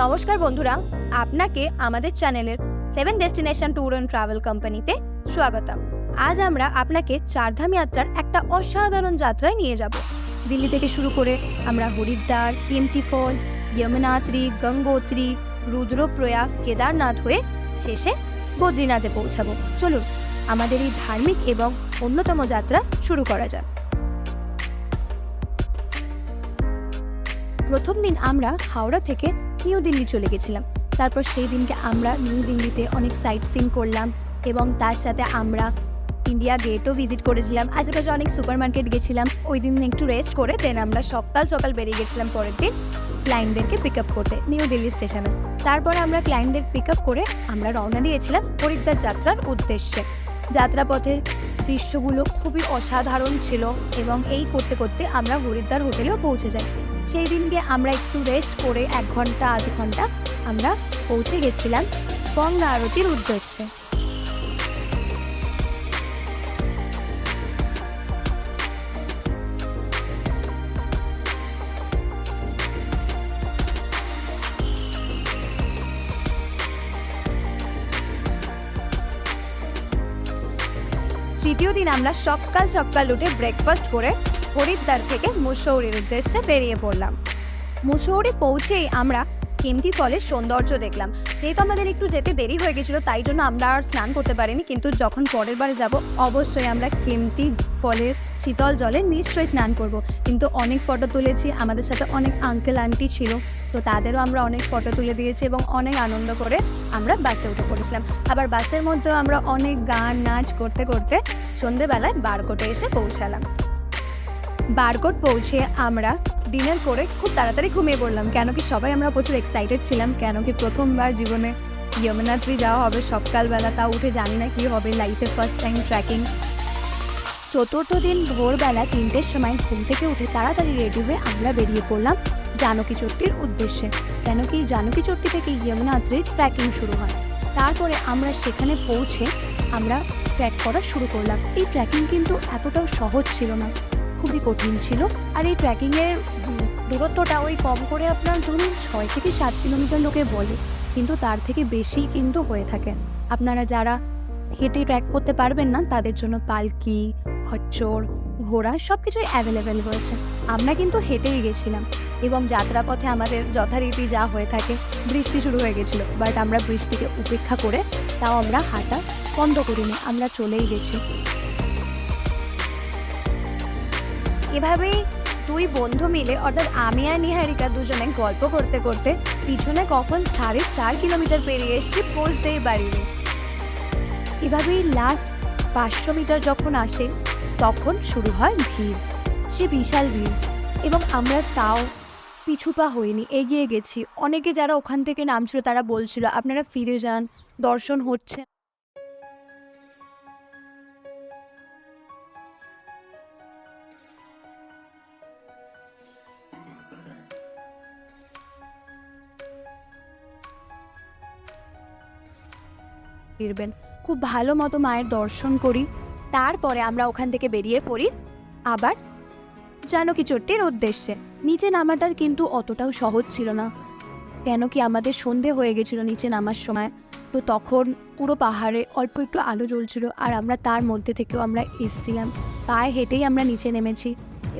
নমস্কার বন্ধুরা, আপনাকে আমাদের চ্যানেলের 7 ডেস্টিনেশন ট্যুর অ্যান্ড ট্রাভেল কোম্পানিতে স্বাগতম। আজ আমরা আপনাকে চারধাম যাত্রার একটা অসাধারণ যাত্রায় নিয়ে যাব। দিল্লি থেকে শুরু করে আমরা হরিদ্বার, কেম্পটি ফল, যমুনোত্রী, গঙ্গোত্রী, রুদ্রপ্রয়াগ, কেদারনাথ হয়ে শেষে বদ্রীনাথে পৌঁছাবো। চলুন আমাদের এই ধার্মিক এবং অন্যতম যাত্রা শুরু করা যাক। প্রথম দিন আমরা হাওড়া থেকে নিউ দিল্লি চলে গেছিলাম। তারপর সেই দিনকে আমরা নিউ দিল্লিতে অনেক সাইট সিইং করলাম এবং তার সাথে আমরা ইন্ডিয়া গেটও ভিজিট করেছিলাম। আশেপাশে অনেক সুপার মার্কেট গেছিলাম। ওই দিন একটু রেস্ট করে দেন আমরা সকাল সকাল বেরিয়ে গেছিলাম পরের দিন ক্লায়েন্টদেরকে পিক আপ করতে নিউ দিল্লি স্টেশনে। তারপরে আমরা ক্লায়েন্টদের পিক আপ করে আমরা রওনা দিয়েছিলাম হরিদ্বার যাত্রার উদ্দেশ্যে। যাত্রাপথের দৃশ্যগুলো খুবই অসাধারণ ছিল এবং এই করতে করতে আমরা হরিদ্বার হোটেলেও পৌঁছে যাই। সেই দিনকে আমরা একটু রেস্ট করে 1 ঘন্টা আধ ঘন্টা আমরা পৌঁছে গেছিলাম গঙ্গা আরতির উদ্দেশ্যে। তৃতীয় দিন আমরা সকাল সকাল উঠে ব্রেকফাস্ট করে হরিদ্বার থেকে মুসৌরির উদ্দেশ্যে বেরিয়ে পড়লাম। মুসৌরি পৌঁছেই আমরা কেম্পটি ফলের সৌন্দর্য দেখলাম। যেহেতু আমাদের একটু যেতে দেরি হয়ে গেছিলো তাই জন্য আমরা আর স্নান করতে পারিনি, কিন্তু যখন পরের বার যাব অবশ্যই আমরা কেম্পটি ফলের শীতল জলে নিশ্চয়ই স্নান করব। কিন্তু অনেক ফটো তুলেছি, আমাদের সাথে অনেক আঙ্কেল আন্টি ছিল, তো তাদেরও আমরা অনেক ফটো তুলে দিয়েছি এবং অনেক আনন্দ করে আমরা বাসে উঠে পড়েছিলাম। আবার বাসের মধ্যেও আমরা অনেক গান নাচ করতে করতে সন্ধেবেলায় বারকোটে এসে পৌঁছালাম। বারকোট পৌঁছে আমরা ডিনার করে খুব তাড়াতাড়ি ঘুমিয়ে পড়লাম, কেন কি সবাই আমরা প্রচুর এক্সাইটেড ছিলাম, কেন কি প্রথমবার জীবনে যমুনোত্রী যাওয়া হবে সকালবেলা, তা উঠে জানি না কী হবে, লাইফে ফার্স্ট টাইম ট্রেকিং। চতুর্থ দিন ভোরবেলা 3টের সময় ঘুম থেকে উঠে তাড়াতাড়ি রেডি হয়ে আমরা বেরিয়ে পড়লাম জানকী চট্টির উদ্দেশ্যে, কেন কি জানকী চট্টি থেকে যমুনোত্রীর ট্রেকিং শুরু হয়। তারপরে আমরা সেখানে পৌঁছে আমরা ট্রেক করা শুরু করলাম। এই ট্রেকিং কিন্তু এতটাও সহজ ছিল না, খুবই কঠিন ছিল। আর এই ট্রেকিংয়ের দূরত্বটা ওই কম করে আপনার ধরুন 6 থেকে 7 কিলোমিটার লোকে বলে, কিন্তু তার থেকে বেশি কিন্তু হয়ে থাকে। আপনারা যারা হেঁটে ট্রেক করতে পারবেন না তাদের জন্য পালকি, খচ্চর, ঘোড়া সব কিছুই অ্যাভেলেবেল রয়েছে। আমরা কিন্তু হেঁটেই গেছিলাম এবং যাত্রাপথে আমাদের যথারীতি যা হয়ে থাকে বৃষ্টি শুরু হয়ে গেছিলো, বাট আমরা বৃষ্টিকে উপেক্ষা করে তাও আমরা হাঁটা বন্ধ করিনি, আমরা চলেই গেছি। এভাবেই 2 বন্ধু মিলে অর্থাৎ আমি আর নিহারিকা দুজনে গল্প করতে করতে পিছনে কখন 4.5 কিলোমিটার পেরিয়ে এসেছি পৌঁছতেই পারিনি। এভাবেই লাস্ট 500 মিটার যখন আসে তখন শুরু হয় ভিড়, সে বিশাল ভিড়, এবং আমরা তাও পিছুপা হইনি, এগিয়ে গেছি। অনেকে যারা ওখান থেকে নামছিল তারা বলছিল আপনারা ফিরে যান, দর্শন হচ্ছে। ফিরবেন, খুব ভালো মতো মায়ের দর্শন করি। তারপরে আমরা ওখান থেকে বেরিয়ে পড়ি আবার জানকী চট্টির উদ্দেশ্যে। নিচে নামাটা কিন্তু অতটাও সহজ ছিল না, কেন কি আমাদের সন্ধে হয়ে গেছিলো নিচে নামার সময়। তো তখন পুরো পাহাড়ে অল্প একটু আলো জ্বলছিল আর আমরা তার মধ্যে থেকেও আমরা এসছিলাম। পায়ে হেঁটেই আমরা নিচে নেমেছি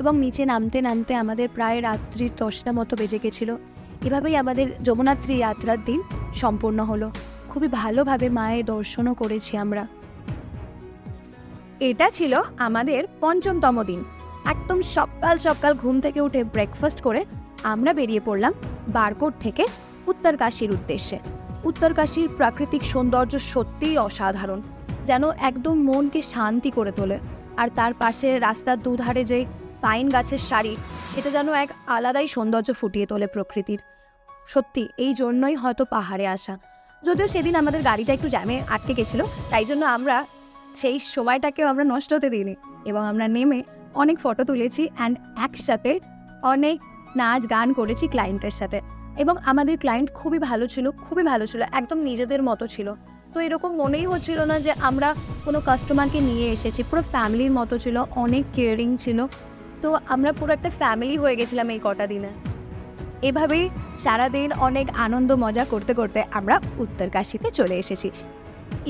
এবং নিচে নামতে নামতে আমাদের প্রায় রাত্রি 10টা মতো বেজে গেছিলো। এভাবেই আমাদের যমুনোত্রী যাত্রার দিন সম্পূর্ণ হলো। খুবই ভালোভাবে মায়ের দর্শনও করেছি আমরা। এটা ছিল আমাদের 5মতম দিন। একদম সকাল সকাল ঘুম থেকে উঠে ব্রেকফাস্ট করে আমরা বেরিয়ে পড়লাম বারকোট থেকে উত্তরকাশীর উদ্দেশ্যে। উত্তরকাশীর প্রাকৃতিক সৌন্দর্য সত্যিই অসাধারণ, যেন একদম মনকে শান্তি করে তোলে। আর তার পাশে রাস্তার দুধারে যে পাইন গাছের সারি, সেটা যেন এক আলাদাই সৌন্দর্য ফুটিয়ে তোলে প্রকৃতির। সত্যি এই জন্যই হয়তো পাহাড়ে আসা। যদিও সেদিন আমাদের গাড়িটা একটু জ্যামে আটকে গেছিলো, তাই জন্য আমরা সেই সময়টাকেও আমরা নষ্ট হতে দিইনি এবং আমরা নেমে অনেক ফটো তুলেছি অ্যান্ড একসাথে অনেক নাচ গান করেছি ক্লায়েন্টের সাথে। এবং আমাদের ক্লায়েন্ট খুবই ভালো ছিল, খুবই ভালো ছিল, একদম নিজেদের মতো ছিল। তো এরকম মনেই হচ্ছিল না যে আমরা কোনো কাস্টমারকে নিয়ে এসেছি, পুরো ফ্যামিলির মতো ছিল, অনেক কেয়ারিং ছিল। তো আমরা পুরো একটা ফ্যামিলি হয়ে গেছিলাম এই কটা দিনে। এভাবেই সারাদিন অনেক আনন্দ মজা করতে করতে আমরা উত্তরকাশীতে চলে এসেছি।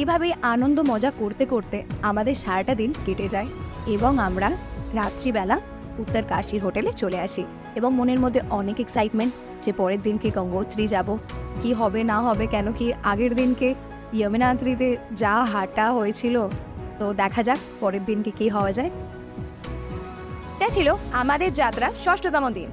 এভাবেই আনন্দ মজা করতে করতে আমাদের সারাটা দিন কেটে যায় এবং আমরা রাত্রিবেলা উত্তরকাশীর হোটেলে চলে আসি এবং মনের মধ্যে অনেক এক্সাইটমেন্ট যে পরের দিনকে গঙ্গোত্রী যাব, কি হবে না হবে, কেন কি আগের দিনকে যমুনাত্রীতে যা হাঁটা হয়েছিল, তো দেখা যাক পরের দিনকে কি হওয়া যায়। এটা ছিল আমাদের যাত্রা 6তম দিন।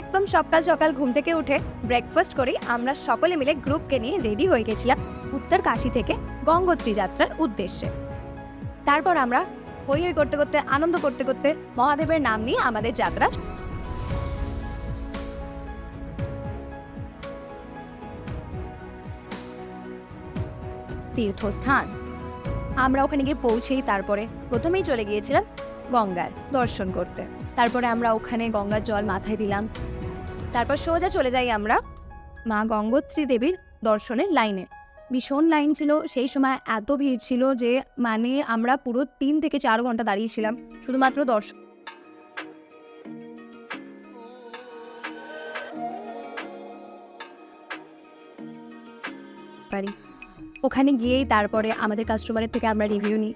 একদম সকাল সকাল ঘুম থেকে উঠে ব্রেকফাস্ট করে আমরা সকলে মিলে গ্রুপকে নিয়ে রেডি হয়ে গেছিলাম উত্তরকাশী থেকে গঙ্গোত্রী যাত্রার উদ্দেশ্যে। তারপর আমরা হই হই করতে করতে আনন্দ করতে করতে মহাদেবের নাম নিয়ে আমাদের যাত্রা তীর্থস্থান। আমরা ওখানে গিয়ে পৌঁছেই তারপরে প্রথমেই চলে গিয়েছিলাম গঙ্গার দর্শন করতে। তারপরে আমরা ওখানে গঙ্গার জল মাথায় দিলাম। তারপর সোজা চলে যাই আমরা মা গঙ্গোত্রী দেবীর দর্শনের লাইনে। ভীষণ লাইন ছিল, সেই সময় এত ভিড় ছিল যে মানে আমরা পুরো 3 থেকে 4 ঘন্টা দাঁড়িয়েছিলাম শুধুমাত্র দর্শন পারি। ওখানে গিয়েই তারপরে আমাদের কাস্টমারের থেকে আমরা রিভিউ নিই।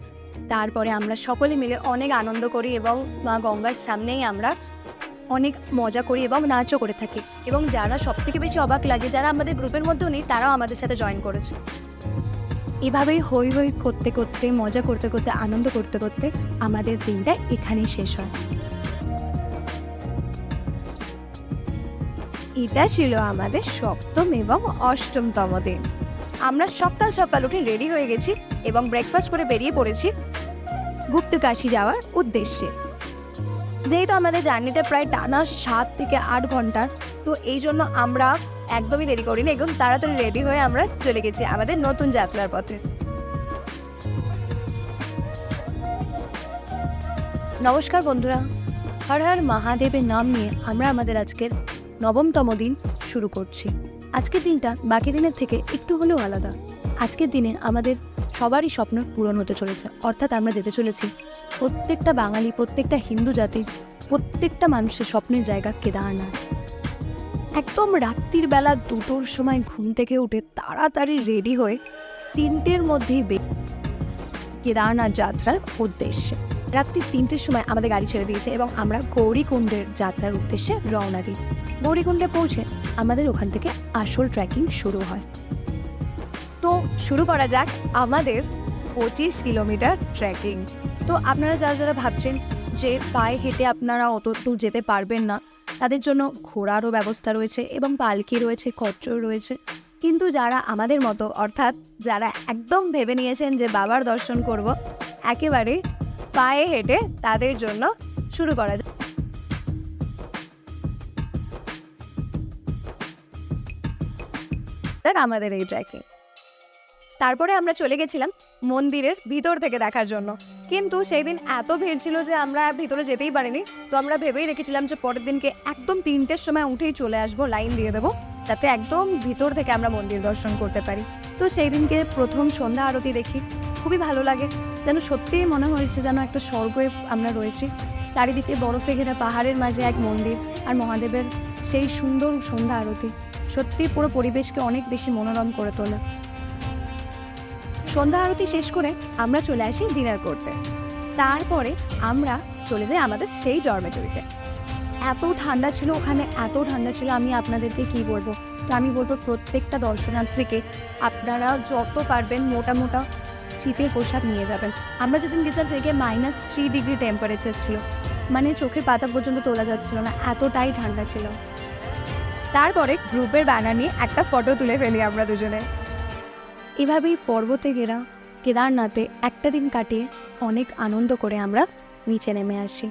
তারপরে আমরা সকলে মিলে অনেক আনন্দ করি এবং মা গঙ্গার সামনেই আমরা অনেক মজা করি এবং নাচও করে থাকি। এবং যারা সবথেকে বেশি অবাক লাগে, যারা আমাদের গ্রুপের মধ্যেও নেই, তারাও আমাদের সাথে জয়েন করেছে। এভাবেই হই হই করতে করতে মজা করতে করতে আনন্দ করতে করতে আমাদের দিনটা এখানেই শেষ হয়। এটা ছিল আমাদের 7ম এবং 8মতম দিন। আমরা সকাল সকাল উঠে রেডি হয়ে গেছি এবং ব্রেকফাস্ট করে বেরিয়ে পড়েছি গুপ্তকাশী যাওয়ার উদ্দেশ্যে। যেহেতু আমাদের জার্নিটা প্রায় টানা 7 থেকে 8 ঘন্টার, তো এই জন্য আমরা একদমই দেরি করিনি, একদম তাড়াতাড়ি রেডি হয়ে আমরা চলে গেছি আমাদের নতুন যাত্রার পথে। নমস্কার বন্ধুরা, হর হর মহাদেবের নাম নিয়ে আমরা আমাদের আজকের 9মতম দিন শুরু করছি। আজকের দিনটা বাকি দিনের থেকে একটু হলেও আলাদা। আজকের দিনে আমাদের সবারই স্বপ্ন পূরণ হতে চলেছে, অর্থাৎ আমরা যেতে চলেছি প্রত্যেকটা বাঙালি, প্রত্যেকটা হিন্দু জাতি, প্রত্যেকটা মানুষের স্বপ্নের জায়গা কেদারনাথ। একদম রাত্রির বেলা 2টোর সময় ঘুম থেকে উঠে তাড়াতাড়ি রেডি হয়ে 3টের মধ্যেই কেদারনাথ যাত্রার উদ্দেশ্যে। রাত্রি 3টের সময় আমাদের গাড়ি ছেড়ে দিয়েছে এবং আমরা গৌরীকুণ্ডের যাত্রার উদ্দেশ্যে রওনা দিই। গৌরীকুণ্ডে পৌঁছে আমাদের ওখান থেকে আসল ট্রেকিং শুরু হয়। তো শুরু করা যাক আমাদের 25 কিলোমিটার ট্রেকিং। তো আপনারা যারা যারা ভাবছেন যে পায়ে হেঁটে আপনারা অত দূর যেতে পারবেন না, তাদের জন্য ঘোড়ারও ব্যবস্থা রয়েছে এবং পালকি রয়েছে, খচ্চর রয়েছে। কিন্তু যারা আমাদের মতো, অর্থাৎ যারা একদম ভেবে নিয়েছেন যে বাবার দর্শন করব একেবারে পায়ে হেঁটে, তাদের জন্য শুরু করা যাক আমাদের এই ট্রেকিং। তারপরে আমরা চলে গেছিলাম মন্দিরের ভিতর থেকে দেখার জন্য, কিন্তু সেই দিন এত ভিড় ছিল যে আমরা ভিতরে যেতেই পারিনি। তো আমরা ভেবেই রেখেছিলাম যে পরের দিনকে একদম 3টের সময় উঠেই চলে আসবো, লাইন দিয়ে দেবো, যাতে একদম ভিতর থেকে আমরা মন্দির দর্শন করতে পারি। তো সেই দিনকে প্রথম সন্ধ্যা আরতি দেখি, খুবই ভালো লাগে, যেন সত্যিই মনে হয়েছে যেন একটা স্বর্গে আমরা রয়েছি। চারিদিকে বরফে ঘেরা পাহাড়ের মাঝে এক মন্দির আর মহাদেবের সেই সুন্দর সন্ধ্যা আরতি সত্যি পুরো পরিবেশকে অনেক বেশি মনোরম করে তোলে। সন্ধ্যা আরতি শেষ করে আমরা চলে আসি ডিনার করতে। তারপরে আমরা চলে যাই আমাদের সেই ডরমেটরিতে। এত ঠান্ডা ছিল ওখানে, এত ঠান্ডা ছিল, আমি আপনাদেরকে কি বলবো। তো আমি বলবো প্রত্যেকটা দর্শনার্থীকে আপনারা যত পারবেন মোটা মোটা শীতের পোশাক নিয়ে যাবেন। আমরা যেদিন গেছিলাম থেকে -3 ডিগ্রি টেম্পারেচার ছিল, মানে চোখের পাতা পর্যন্ত তোলা যাচ্ছিল না, এতটাই ঠান্ডা ছিল। তারপরে গ্রুপের ব্যানার নিয়ে একটা ফটো তুলে ফেলি আমরা দুজনে। এভাবেই পর্বতে ঘেরা কেদারনাথে একটা দিন কাটিয়ে অনেক আনন্দ করে আমরা নিচে নেমে আসি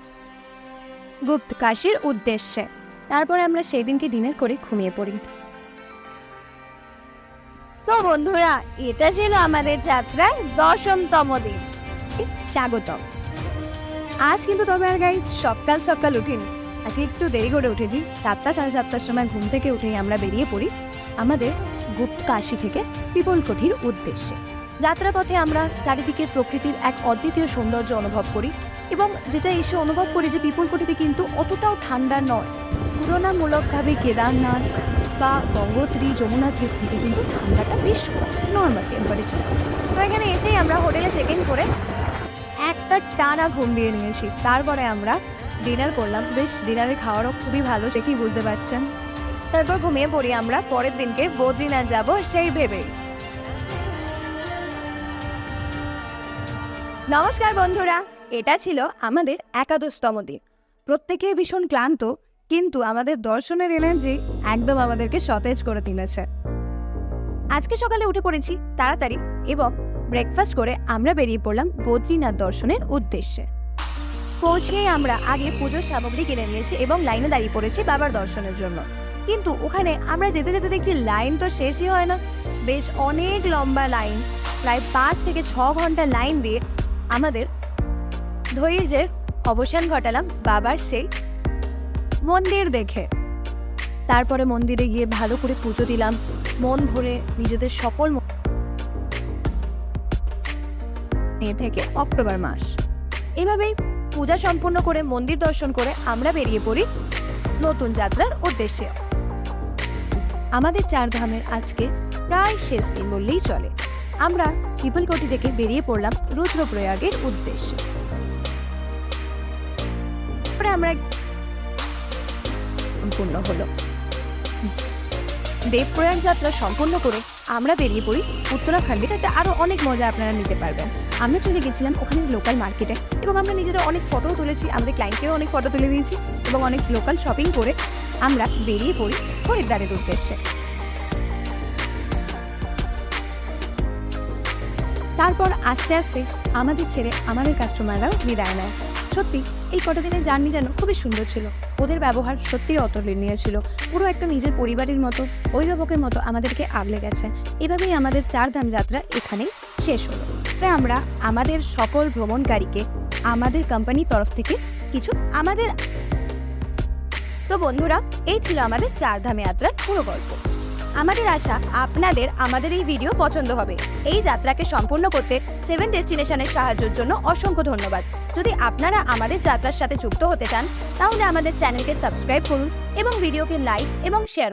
গুপ্তকাশীর উদ্দেশ্যে। তারপরে আমরা সেই দিনকে ডিনার করে ঘুমিয়ে পড়ি। তো বন্ধুরা, এটা ছিল আমাদের যাত্রার 10মতম দিন। স্বাগতম। আজ কিন্তু তবে আর গাইস সকাল সকাল উঠিনি, আজকে একটু দেরি করে উঠেছি। 7টা সাড়ে 7টার সময় ঘুম থেকে উঠেই আমরা বেরিয়ে পড়ি আমাদের গুপ্তকাশী থেকে পিপলকুঠির উদ্দেশ্যে। যাত্রাপথে আমরা চারিদিকে প্রকৃতির এক অদ্বিতীয় সৌন্দর্য অনুভব করি এবং যেটা এসে অনুভব করি যে পিপলকুটিতে কিন্তু অতটাও ঠান্ডা নয়। তুলনামূলকভাবে কেদারনাথ বা গঙ্গোত্রী যমুনাত্রীর থেকে কিন্তু ঠান্ডাটা বেশ নর্মাল টেম্পারেচার। তো এখানে এসেই আমরা হোটেলে চেক ইন করে একটা টানা ঘুম দিয়ে নিয়েছি। তারপরে আমরা ডিনার করলাম। বেশ ডিনারে খাওয়ারও খুবই ভালো, সে কি বুঝতে পারছেন। তারপর ঘুমিয়ে পড়ি আমরা পরের দিনকে বদ্রীনাথ যাব সেই ভেবে। নমস্কার বন্ধুরা, এটা ছিল আমাদের একাদশতম দিন। প্রত্যেকে ভীষণ ক্লান্ত, কিন্তু আমাদের দর্শনের এনার্জি একদম আমাদেরকে সতেজ করে তুলেছে। আজকে সকালে উঠে পড়েছি তাড়াতাড়ি এবং ব্রেকফাস্ট করে আমরা বেরিয়ে পড়লাম বদ্রীনাথ দর্শনের উদ্দেশ্যে। পৌঁছেই আমরা আগে পুজোর সামগ্রী কিনে নিয়েছি এবং লাইনে দাঁড়িয়ে পড়েছি বাবার দর্শনের জন্য। কিন্তু ওখানে আমরা যেতে যেতে দেখছি লাইন তো শেষই হয় না, বেশ অনেক লম্বা লাইন। প্রায় 5 থেকে 6 ঘন্টা লাইন দিয়ে আমাদের ধৈর্যের অবসান ঘটালাম বাবার সেই মন্দির দেখে। তারপরে মন্দিরে গিয়ে ভালো করে পুজো দিলাম, মন ভরে নিজেদের সকল থেকে অক্টোবর মাস। এভাবেই পূজা সম্পন্ন করে মন্দির দর্শন করে আমরা বেরিয়ে পড়ি নতুন যাত্রার উদ্দেশ্যে। আমাদের 4 ধামের আজকে প্রায় শেষ দিন বললেই চলে। আমরা পিপলকুটি থেকে বেরিয়ে পড়লাম রুদ্রপ্রয়াগের উদ্দেশ্যে। আমরা সম্পূর্ণ হলো দেবপ্রয়াগ যাত্রা সম্পন্ন করে আমরা বেরিয়ে পড়ি উত্তরাখণ্ডে, যাতে আরো অনেক মজা আপনারা নিতে পারবেন। আমরা চলে গেছিলাম ওখানে লোকাল মার্কেটে এবং আমরা নিজেরা অনেক ফটোও তুলেছি, আমাদের ক্লায়েন্টকেও অনেক ফটো তুলে দিয়েছি এবং অনেক লোকাল শপিং করে আমরা বেরিয়ে পড়ি হরিদ্বারের উদ্দেশ্যে। তারপর আস্তে আস্তে আমাদের ছেড়ে আমাদের কাস্টমাররাও বিদায় নেয়। সত্যি এই কটা দিনের জার্নি যেন খুবই সুন্দর ছিল। ওদের ব্যবহার সত্যিই অতুলনীয় ছিল, পুরো একটা নিজের পরিবারের মতো, অভিভাবকের মতো আমাদেরকে আগলে গেছে। এভাবেই আমাদের 4 ধাম যাত্রা এখানেই শেষ হলো। তাই আমরা আমাদের সকল ভ্রমণকারীকে আমাদের কোম্পানির তরফ থেকে কিছু তো বন্ধুরা, এই ছিল আমাদের 4 ধাম যাত্রার পুরো গল্প। আমাদের আশা আপনাদের আমাদের এই ভিডিও পছন্দ হবে। এই যাত্রাকে সম্পূর্ণ করতে 7 ডেস্টিনেশনের সাহায্যের জন্য অসংখ্য ধন্যবাদ। যদি আপনারা আমাদের যাত্রার সাথে যুক্ত হতে চান তাহলে আমাদের চ্যানেলকে সাবস্ক্রাইব করুন এবং ভিডিওকে লাইক এবং শেয়ার